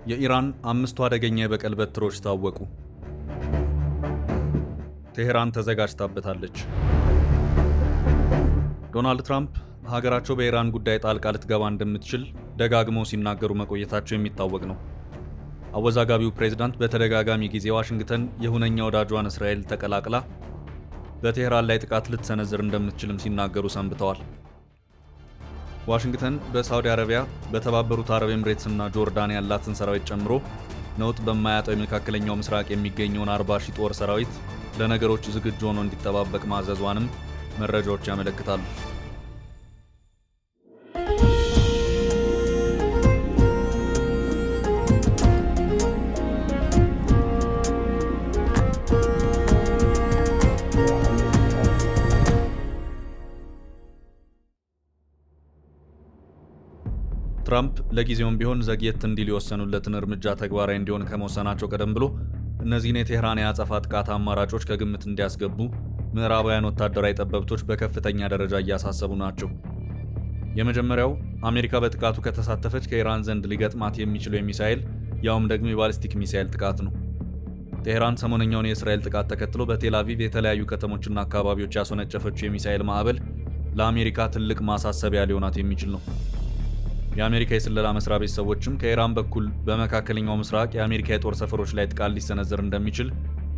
የኢራን አምስቱ አደገኛ የበቀል በትሮች ታወቁ። ቴሄራን ተዘጋጅታበታለች። ዶናልድ ትራምፕ ሀገራቸው በኢራን ጉዳይ ጣልቃ ልትገባ እንደምትችል ደጋግመው ሲናገሩ መቆየታቸው የሚታወቅ ነው። አወዛጋቢው ፕሬዝዳንት በተደጋጋሚ ጊዜ ዋሽንግተን የሁነኛ ወዳጇን እስራኤል ተቀላቅላ በቴሄራን ላይ ጥቃት ልትሰነዝር እንደምትችልም ሲናገሩ ሰንብተዋል። ዋሽንግተን በሳውዲ አረቢያ፣ በተባበሩት አረብ ኤምሬትስ እና ጆርዳን ያላትን ሰራዊት ጨምሮ ነውጥ በማያጣው የመካከለኛው ምስራቅ የሚገኘውን 40 ሺህ ጦር ሰራዊት ለነገሮች ዝግጁ ሆኖ እንዲጠባበቅ ማዘዟንም መረጃዎች ያመለክታሉ። ትራምፕ ለጊዜውም ቢሆን ዘግየት እንዲል የወሰኑለትን እርምጃ ተግባራዊ እንዲሆን ከመወሰናቸው ቀደም ብሎ እነዚህን የቴህራን የአጸፋ ጥቃት አማራጮች ከግምት እንዲያስገቡ ምዕራባውያን ወታደራዊ ጠበብቶች በከፍተኛ ደረጃ እያሳሰቡ ናቸው። የመጀመሪያው አሜሪካ በጥቃቱ ከተሳተፈች ከኢራን ዘንድ ሊገጥማት የሚችለው የሚሳኤል ያውም ደግሞ የባሊስቲክ ሚሳኤል ጥቃት ነው። ቴህራን ሰሞነኛውን የእስራኤል ጥቃት ተከትሎ በቴል አቪቭ የተለያዩ ከተሞችና አካባቢዎች ያስወነጨፈችው የሚሳኤል ማዕበል ለአሜሪካ ትልቅ ማሳሰቢያ ሊሆናት የሚችል ነው። የአሜሪካ የስለላ መስሪያ ቤት ሰዎችም ከኢራን በኩል በመካከለኛው ምስራቅ የአሜሪካ የጦር ሰፈሮች ላይ ጥቃት ሊሰነዘር እንደሚችል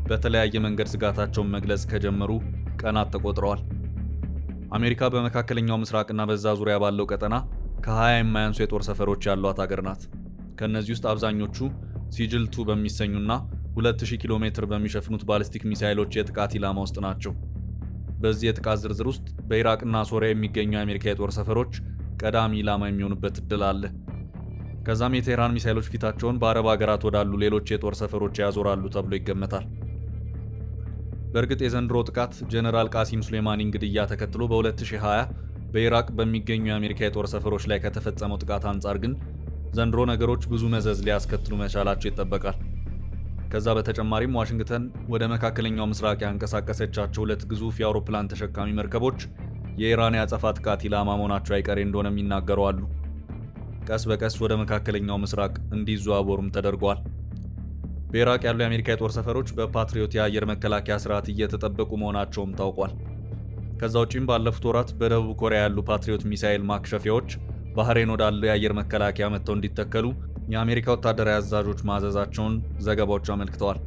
በተለያየ መንገድ ስጋታቸውን መግለጽ ከጀመሩ ቀናት ተቆጥረዋል። አሜሪካ በመካከለኛው ምስራቅና በዛ ዙሪያ ባለው ቀጠና ከ20 የማያንሱ የጦር ሰፈሮች ያሏት ሀገር ናት። ከእነዚህ ውስጥ አብዛኞቹ ሲጅል-2 በሚሰኙና 2000 ኪሎ ሜትር በሚሸፍኑት ባሊስቲክ ሚሳይሎች የጥቃት ኢላማ ውስጥ ናቸው። በዚህ የጥቃት ዝርዝር ውስጥ በኢራቅና ሶሪያ የሚገኙ የአሜሪካ የጦር ሰፈሮች ቀዳሚ ኢላማ የሚሆኑበት እድል አለ። ከዛም የቴህራን ሚሳይሎች ፊታቸውን በአረብ ሀገራት ወዳሉ ሌሎች የጦር ሰፈሮች ያዞራሉ ተብሎ ይገመታል። በእርግጥ የዘንድሮ ጥቃት ጀነራል ቃሲም ሱሌማኒን ግድያ ተከትሎ በ2020 በኢራቅ በሚገኙ የአሜሪካ የጦር ሰፈሮች ላይ ከተፈጸመው ጥቃት አንጻር ግን ዘንድሮ ነገሮች ብዙ መዘዝ ሊያስከትሉ መቻላቸው ይጠበቃል። ከዛ በተጨማሪም ዋሽንግተን ወደ መካከለኛው ምስራቅ ያንቀሳቀሰቻቸው 2 ግዙፍ የአውሮፕላን ተሸካሚ መርከቦች የኢራን የአጸፋ ጥቃት ኢላማ መሆናቸው አይቀሬ እንደሆነ የሚናገሩ አሉ። ቀስ በቀስ ወደ መካከለኛው ምስራቅ እንዲዘዋወሩም ተደርጓል። በኢራቅ ያሉ የአሜሪካ የጦር ሰፈሮች በፓትሪዮት የአየር መከላከያ ስርዓት እየተጠበቁ መሆናቸውም ታውቋል። ከዛ ውጪም ባለፉት ወራት በደቡብ ኮሪያ ያሉ ፓትሪዮት ሚሳኤል ማክሸፊያዎች ባህሬን ወዳለው የአየር መከላከያ መጥተው እንዲተከሉ የአሜሪካ ወታደራዊ አዛዦች ማዘዛቸውን ዘገባዎች አመልክተዋል።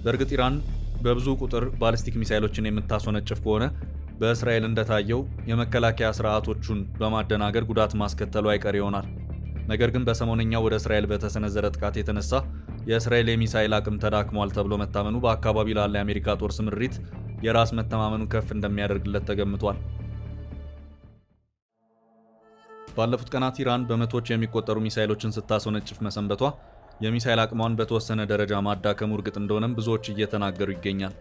በእርግጥ ኢራን በብዙ ቁጥር ባሊስቲክ ሚሳኤሎችን የምታስወነጭፍ ከሆነ በእስራኤል እንደታየው የመከላከያ ስርዓቶቹን በማደናገር ጉዳት ማስከተሉ አይቀር ይሆናል። ነገር ግን በሰሞነኛው ወደ እስራኤል በተሰነዘረ ጥቃት የተነሳ የእስራኤል የሚሳኤል አቅም ተዳክሟል ተብሎ መታመኑ በአካባቢው ላለ የአሜሪካ ጦር ስምሪት የራስ መተማመኑን ከፍ እንደሚያደርግለት ተገምቷል። ባለፉት ቀናት ኢራን በመቶዎች የሚቆጠሩ ሚሳኤሎችን ስታስወነጭፍ መሰንበቷ የሚሳኤል አቅሟን በተወሰነ ደረጃ ማዳከሙ እርግጥ እንደሆነም ብዙዎች እየተናገሩ ይገኛል።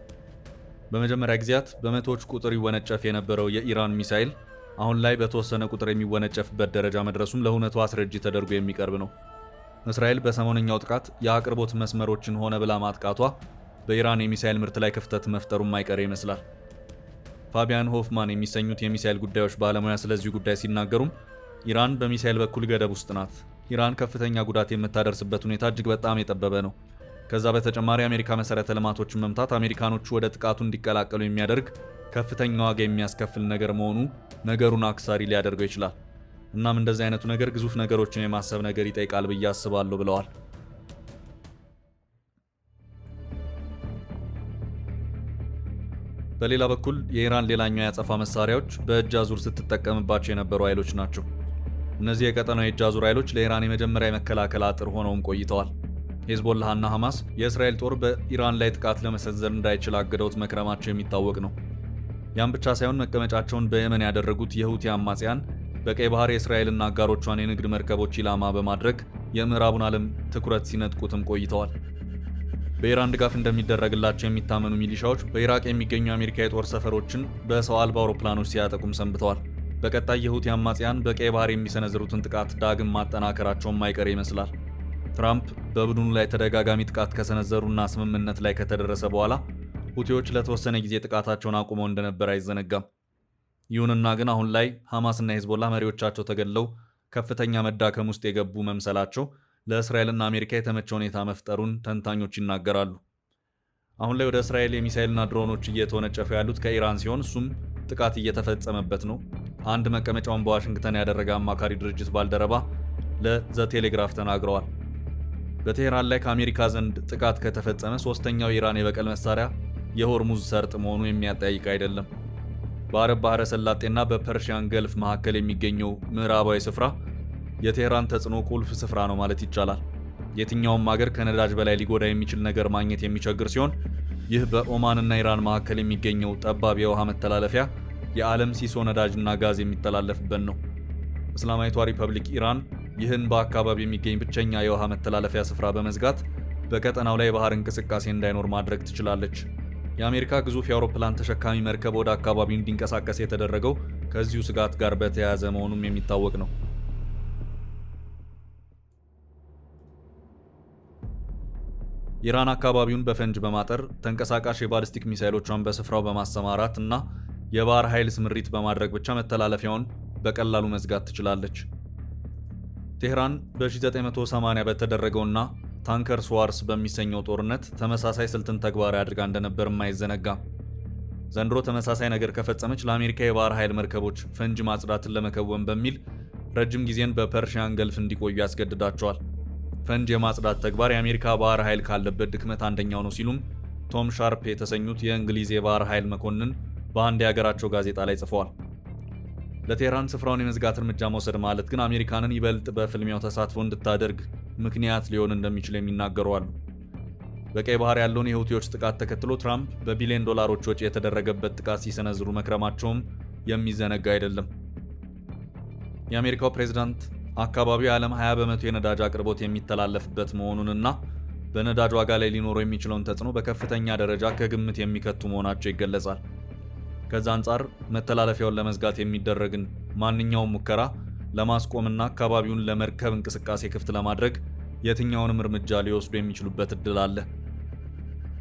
በመጀመሪያ ጊዜያት በመቶዎች ቁጥር ይወነጨፍ የነበረው የኢራን ሚሳኤል አሁን ላይ በተወሰነ ቁጥር የሚወነጨፍበት ደረጃ መድረሱም ለእውነቱ አስረጂ ተደርጎ የሚቀርብ ነው። እስራኤል በሰሞነኛው ጥቃት የአቅርቦት መስመሮችን ሆነ ብላ ማጥቃቷ በኢራን የሚሳኤል ምርት ላይ ክፍተት መፍጠሩም አይቀሬ ይመስላል። ፋቢያን ሆፍማን የሚሰኙት የሚሳኤል ጉዳዮች ባለሙያ ስለዚህ ጉዳይ ሲናገሩም ኢራን በሚሳኤል በኩል ገደብ ውስጥ ናት። ኢራን ከፍተኛ ጉዳት የምታደርስበት ሁኔታ እጅግ በጣም የጠበበ ነው። ከዛ በተጨማሪ የአሜሪካ መሰረተ ልማቶችን መምታት አሜሪካኖቹ ወደ ጥቃቱ እንዲቀላቀሉ የሚያደርግ ከፍተኛ ዋጋ የሚያስከፍል ነገር መሆኑ ነገሩን አክሳሪ ሊያደርገው ይችላል። እናም እንደዚህ አይነቱ ነገር ግዙፍ ነገሮችን የማሰብ ነገር ይጠይቃል ብዬ አስባለሁ ብለዋል። በሌላ በኩል የኢራን ሌላኛው የአጸፋ መሳሪያዎች በእጅ አዙር ስትጠቀምባቸው የነበሩ ኃይሎች ናቸው። እነዚህ የቀጠናው የእጅ አዙር ኃይሎች ለኢራን የመጀመሪያ የመከላከል አጥር ሆነውም ቆይተዋል። ሄዝቦላህና ሐማስ የእስራኤል ጦር በኢራን ላይ ጥቃት ለመሰንዘር እንዳይችል አግደውት መክረማቸው የሚታወቅ ነው። ያም ብቻ ሳይሆን መቀመጫቸውን በየመን ያደረጉት የሁቲ አማጽያን በቀይ ባህር የእስራኤልና አጋሮቿን የንግድ መርከቦች ኢላማ በማድረግ የምዕራቡን ዓለም ትኩረት ሲነጥቁትም ቆይተዋል። በኢራን ድጋፍ እንደሚደረግላቸው የሚታመኑ ሚሊሻዎች በኢራቅ የሚገኙ የአሜሪካ የጦር ሰፈሮችን በሰው አልባ አውሮፕላኖች ሲያጠቁም ሰንብተዋል። በቀጣይ የሁቲ አማጽያን በቀይ ባህር የሚሰነዝሩትን ጥቃት ዳግም ማጠናከራቸውም አይቀር ይመስላል። ትራምፕ በቡድኑ ላይ ተደጋጋሚ ጥቃት ከሰነዘሩና ስምምነት ላይ ከተደረሰ በኋላ ሁቲዎች ለተወሰነ ጊዜ ጥቃታቸውን አቁመው እንደነበር አይዘነጋም። ይሁንና ግን አሁን ላይ ሐማስና ሄዝቦላ መሪዎቻቸው ተገድለው ከፍተኛ መዳከም ውስጥ የገቡ መምሰላቸው ለእስራኤልና አሜሪካ የተመቸ ሁኔታ መፍጠሩን ተንታኞች ይናገራሉ። አሁን ላይ ወደ እስራኤል የሚሳኤልና ድሮኖች እየተወነጨፉ ያሉት ከኢራን ሲሆን እሱም ጥቃት እየተፈጸመበት ነው። አንድ መቀመጫውን በዋሽንግተን ያደረገ አማካሪ ድርጅት ባልደረባ ለዘ ቴሌግራፍ ተናግረዋል። በቴህራን ላይ ከአሜሪካ ዘንድ ጥቃት ከተፈጸመ ሶስተኛው የኢራን የበቀል መሳሪያ የሆርሙዝ ሰርጥ መሆኑ የሚያጠያይቅ አይደለም። በአረብ ባህረ ሰላጤና በፐርሺያን ገልፍ መካከል የሚገኘው ምዕራባዊ ስፍራ የቴህራን ተጽዕኖ ቁልፍ ስፍራ ነው ማለት ይቻላል። የትኛውም ሀገር ከነዳጅ በላይ ሊጎዳ የሚችል ነገር ማግኘት የሚቸግር ሲሆን ይህ በኦማንና ኢራን መካከል የሚገኘው ጠባብ የውሃ መተላለፊያ የዓለም ሲሶ ነዳጅና ጋዝ የሚተላለፍበት ነው። እስላማዊቷ ሪፐብሊክ ኢራን ይህን በአካባቢ የሚገኝ ብቸኛ የውሃ መተላለፊያ ስፍራ በመዝጋት በቀጠናው ላይ የባህር እንቅስቃሴ እንዳይኖር ማድረግ ትችላለች። የአሜሪካ ግዙፍ የአውሮፕላን ተሸካሚ መርከብ ወደ አካባቢው እንዲንቀሳቀስ የተደረገው ከዚሁ ስጋት ጋር በተያያዘ መሆኑም የሚታወቅ ነው። ኢራን አካባቢውን በፈንጅ በማጠር ተንቀሳቃሽ የባሊስቲክ ሚሳይሎቿን በስፍራው በማሰማራት እና የባህር ኃይል ስምሪት በማድረግ ብቻ መተላለፊያውን በቀላሉ መዝጋት ትችላለች። ቴህራን በ1980 በተደረገውና ታንከርስ ዋርስ በሚሰኘው ጦርነት ተመሳሳይ ስልትን ተግባራዊ አድርጋ እንደነበር አይዘነጋም። ዘንድሮ ተመሳሳይ ነገር ከፈጸመች ለአሜሪካ የባህር ኃይል መርከቦች ፈንጅ ማጽዳትን ለመከወን በሚል ረጅም ጊዜን በፐርሺያን ገልፍ እንዲቆዩ ያስገድዳቸዋል። ፈንጅ የማጽዳት ተግባር የአሜሪካ ባህር ኃይል ካለበት ድክመት አንደኛው ነው ሲሉም ቶም ሻርፕ የተሰኙት የእንግሊዝ የባህር ኃይል መኮንን በአንድ የሀገራቸው ጋዜጣ ላይ ጽፈዋል። ለቴህራን ስፍራውን የመዝጋት እርምጃ መውሰድ ማለት ግን አሜሪካንን ይበልጥ በፍልሚያው ተሳትፎ እንድታደርግ ምክንያት ሊሆን እንደሚችል የሚናገሩ አሉ። በቀይ ባህር ያለውን የሁቲዎች ጥቃት ተከትሎ ትራምፕ በቢሊዮን ዶላሮች ወጪ የተደረገበት ጥቃት ሲሰነዝሩ መክረማቸውም የሚዘነጋ አይደለም። የአሜሪካው ፕሬዝዳንት አካባቢው የዓለም 20 በመቶ የነዳጅ አቅርቦት የሚተላለፍበት መሆኑንና በነዳጅ ዋጋ ላይ ሊኖረው የሚችለውን ተጽዕኖ በከፍተኛ ደረጃ ከግምት የሚከቱ መሆናቸው ይገለጻል። ከዛ አንጻር መተላለፊያውን ለመዝጋት የሚደረግን ማንኛውም ሙከራ ለማስቆምና አካባቢውን ለመርከብ እንቅስቃሴ ክፍት ለማድረግ የትኛውንም እርምጃ ሊወስዱ የሚችሉበት እድል አለ።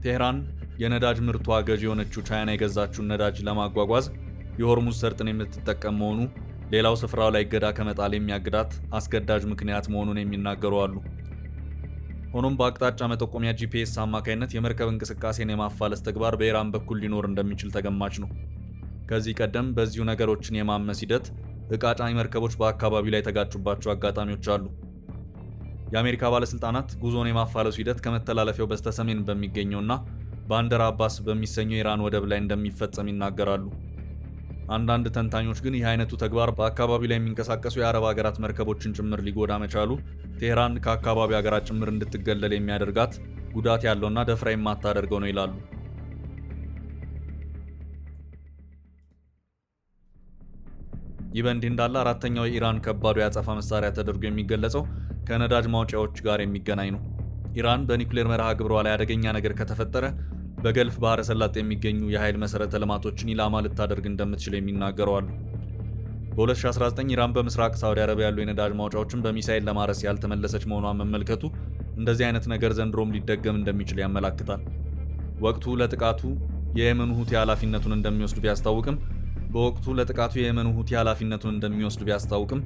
ቴህራን የነዳጅ ምርቷ ገዢ የሆነችው ቻይና የገዛችውን ነዳጅ ለማጓጓዝ የሆርሙዝ ሰርጥን የምትጠቀም መሆኑ ሌላው ስፍራው ላይ እገዳ ከመጣል የሚያግዳት አስገዳጅ ምክንያት መሆኑን የሚናገሩ አሉ። ሆኖም በአቅጣጫ መጠቆሚያ ጂፒኤስ አማካይነት የመርከብ እንቅስቃሴን የማፋለስ ተግባር በኢራን በኩል ሊኖር እንደሚችል ተገማች ነው። ከዚህ ቀደም በዚሁ ነገሮችን የማመስ ሂደት ዕቃ ጫኝ መርከቦች በአካባቢው ላይ የተጋጩባቸው አጋጣሚዎች አሉ። የአሜሪካ ባለስልጣናት ጉዞን የማፋለሱ ሂደት ከመተላለፊያው በስተሰሜን በሚገኘውና ባንደር አባስ በሚሰኘው የኢራን ወደብ ላይ እንደሚፈጸም ይናገራሉ። አንዳንድ ተንታኞች ግን ይህ አይነቱ ተግባር በአካባቢው ላይ የሚንቀሳቀሱ የአረብ ሀገራት መርከቦችን ጭምር ሊጎዳ መቻሉ ቴህራን ከአካባቢው ሀገራት ጭምር እንድትገለል የሚያደርጋት ጉዳት ያለውና ደፍራ የማታደርገው ነው ይላሉ። ይህ በእንዲህ እንዳለ አራተኛው የኢራን ከባዱ የአጸፋ መሳሪያ ተደርጎ የሚገለጸው ከነዳጅ ማውጫዎች ጋር የሚገናኝ ነው። ኢራን በኒውክሌር መርሃ ግብሯ ላይ አደገኛ ነገር ከተፈጠረ በገልፍ ባህረ ሰላጤ የሚገኙ የኃይል መሰረተ ልማቶችን ኢላማ ልታደርግ እንደምትችል የሚናገሩ አሉ። በ2019 ኢራን በምስራቅ ሳውዲ አረቢያ ያሉ የነዳጅ ማውጫዎችን በሚሳኤል ለማረስ ያልተመለሰች መሆኗን መመልከቱ እንደዚህ አይነት ነገር ዘንድሮም ሊደገም እንደሚችል ያመላክታል። ወቅቱ ለጥቃቱ የየመኑ ሁቲ ኃላፊነቱን እንደሚወስድ ቢያስታውቅም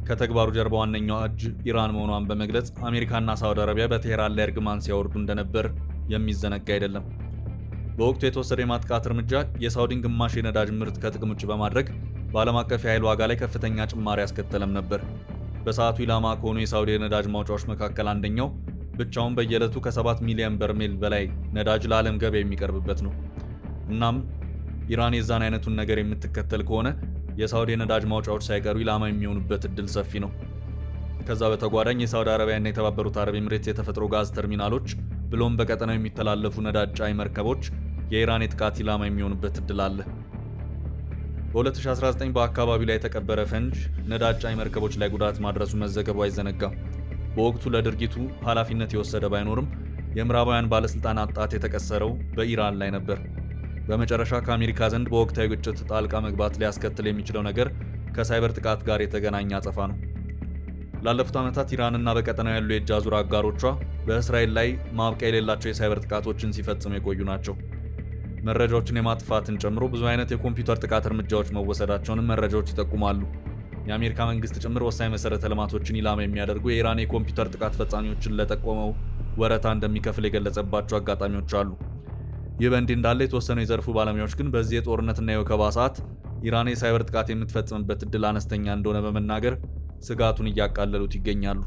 ከተግባሩ ጀርባ ዋነኛዋ እጅ ኢራን መሆኗን በመግለጽ አሜሪካና ሳውዲ አረቢያ በቴህራን ላይ እርግማን ሲያወርዱ እንደነበር የሚዘነጋ አይደለም። በወቅቱ የተወሰደ የማጥቃት እርምጃ የሳውዲን ግማሽ የነዳጅ ምርት ከጥቅም ውጭ በማድረግ በዓለም አቀፍ የኃይል ዋጋ ላይ ከፍተኛ ጭማሪ ያስከተለም ነበር። በሰዓቱ ኢላማ ከሆኑ የሳውዲ የነዳጅ ማውጫዎች መካከል አንደኛው ብቻውን በየዕለቱ ከ7 ሚሊዮን በርሜል በላይ ነዳጅ ለዓለም ገበያ የሚቀርብበት ነው። እናም ኢራን የዛን አይነቱን ነገር የምትከተል ከሆነ የሳውዲ የነዳጅ ማውጫዎች ሳይቀሩ ኢላማ የሚሆኑበት እድል ሰፊ ነው። ከዛ በተጓዳኝ የሳውዲ አረቢያና የተባበሩት አረብ ኤምሬትስ የተፈጥሮ ጋዝ ተርሚናሎች ብሎም በቀጠናው የሚተላለፉ ነዳጅ ጫኝ መርከቦች የኢራን የጥቃት ኢላማ የሚሆኑበት እድል አለ። በ2019 በአካባቢው ላይ የተቀበረ ፈንጅ ነዳጅ ጫኝ መርከቦች ላይ ጉዳት ማድረሱ መዘገቡ አይዘነጋም። በወቅቱ ለድርጊቱ ኃላፊነት የወሰደ ባይኖርም የምዕራባውያን ባለስልጣናት ጣት የተቀሰረው በኢራን ላይ ነበር። በመጨረሻ ከአሜሪካ ዘንድ በወቅታዊ ግጭት ጣልቃ መግባት ሊያስከትል የሚችለው ነገር ከሳይበር ጥቃት ጋር የተገናኘ አጸፋ ነው። ላለፉት ዓመታት ኢራንና በቀጠናው ያሉ የእጅ አዙር አጋሮቿ በእስራኤል ላይ ማብቂያ የሌላቸው የሳይበር ጥቃቶችን ሲፈጽሙ የቆዩ ናቸው። መረጃዎችን የማጥፋትን ጨምሮ ብዙ አይነት የኮምፒውተር ጥቃት እርምጃዎች መወሰዳቸውንም መረጃዎች ይጠቁማሉ። የአሜሪካ መንግስት ጭምር ወሳኝ መሰረተ ልማቶችን ኢላማ የሚያደርጉ የኢራን የኮምፒውተር ጥቃት ፈጻሚዎችን ለጠቆመው ወረታ እንደሚከፍል የገለጸባቸው አጋጣሚዎች አሉ። ይህ በእንዲህ እንዳለ የተወሰኑ የዘርፉ ባለሙያዎች ግን በዚህ የጦርነትና የወከባ ሰዓት ኢራን የሳይበር ጥቃት የምትፈጽምበት እድል አነስተኛ እንደሆነ በመናገር ስጋቱን እያቃለሉት ይገኛሉ።